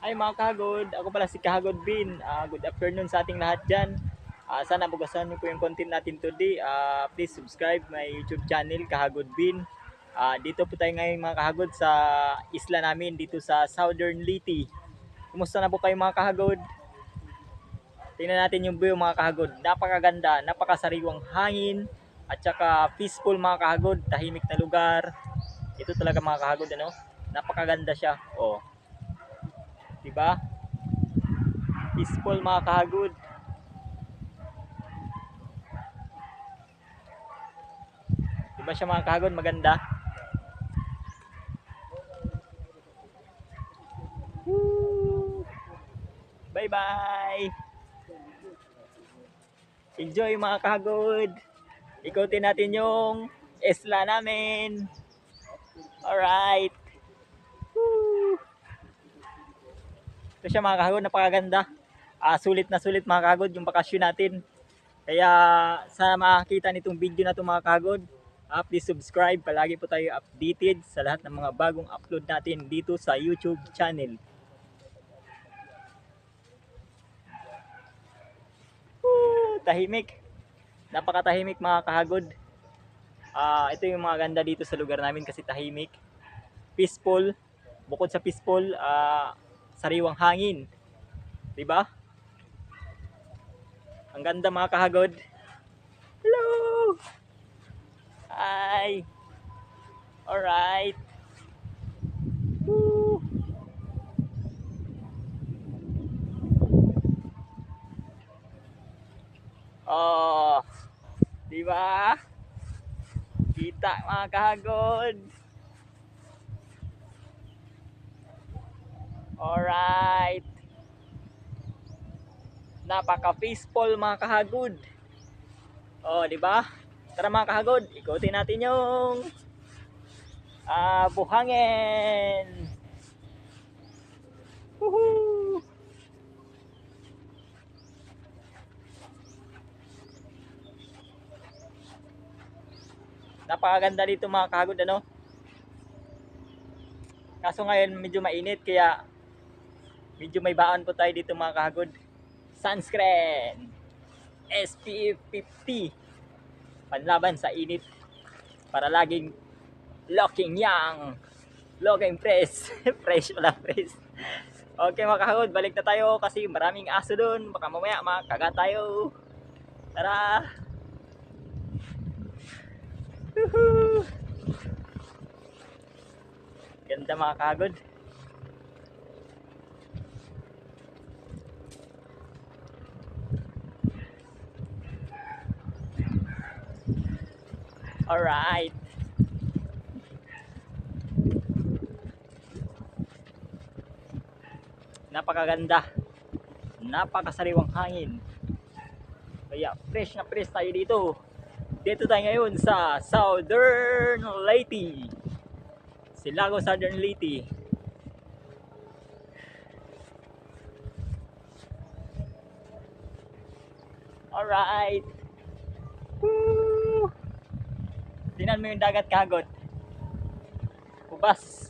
Hi mga kahagod, ako pala si Kahagod Bin. Good afternoon sa ating lahat dyan. Sana magustuhan niyo po yung content natin today. Please subscribe my YouTube channel, Kahagod Bin. Dito po tayo ngayon mga kahagod sa isla namin dito sa Southern Leyte. Kumusta na po kayo mga kahagod? Tingnan natin yung view mga kahagod. Napakaganda, napakasariwang hangin at saka peaceful mga kahagod, tahimik na lugar. Ito talaga mga kahagod ano? Napakaganda siya. Oh, 'di ba? Peaceful mga kahagod. Diba siya mga kahagod maganda? Woo! Bye bye! Enjoy mga kahagod! Ikutin natin yung isla namin! Alright! Woo! Ito siya mga kahagod, napakaganda. Sulit na sulit mga kahagod yung bakasyon natin. Kaya sa makakita nitong video na ito mga kahagod, please subscribe. Palagi po tayo updated sa lahat ng mga bagong upload natin dito sa YouTube channel. Tahimik. Napakatahimik mga kahagod. Ito yung mga ganda dito sa lugar namin kasi tahimik. Peaceful. Bukod sa peaceful, sariwang hangin. 'Di ba? Ang ganda mga kahagod. Hello! Hi! Alright. Woo! Oh, 'di ba? Kita mga kahagod. Alright. Napaka-peaceful mga kahagod. Oh, 'di ba? Tara mga kahagod, ikutin natin yung buhangin. Woohoo! Napakaganda dito mga kahagod ano. Kaso ngayon medyo mainit kaya medyo may baon po tayo dito mga kahagod. Sunscreen SPF 50 panlaban sa init para laging looking young, looking fresh. Fresh wala fresh. Okay mga kahagod, balik na tayo kasi maraming aso doon. Baka mamaya makagat tayo. Tara! Woohoo! Ganda mga kahagod. Alright. Napakaganda. Napakasariwang hangin. Kaya fresh na fresh tayo dito. Dito tayo ngayon sa Southern Leyte. Silago Southern Leyte. Alright. Woo! Tingnan mo yung dagat kahagod. Ubas.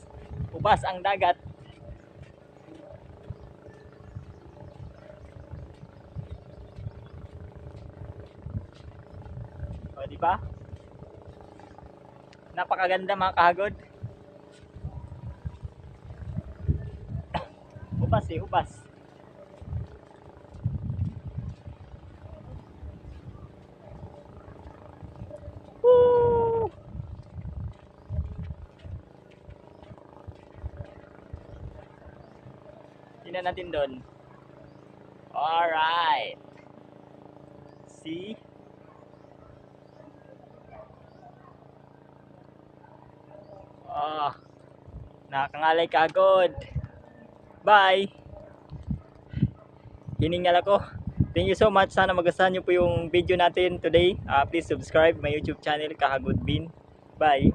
Ubas ang dagat. O, di ba? Napakaganda mga kahagod. Ubas eh, ubas. Woo! Tingnan natin doon. Alright. See? Nakakangalay kagod. Bye! Hiningal ako. Thank you so much. Sana magustuhan nyo po yung video natin today. Please subscribe my YouTube channel, Kahagod Bin. Bye!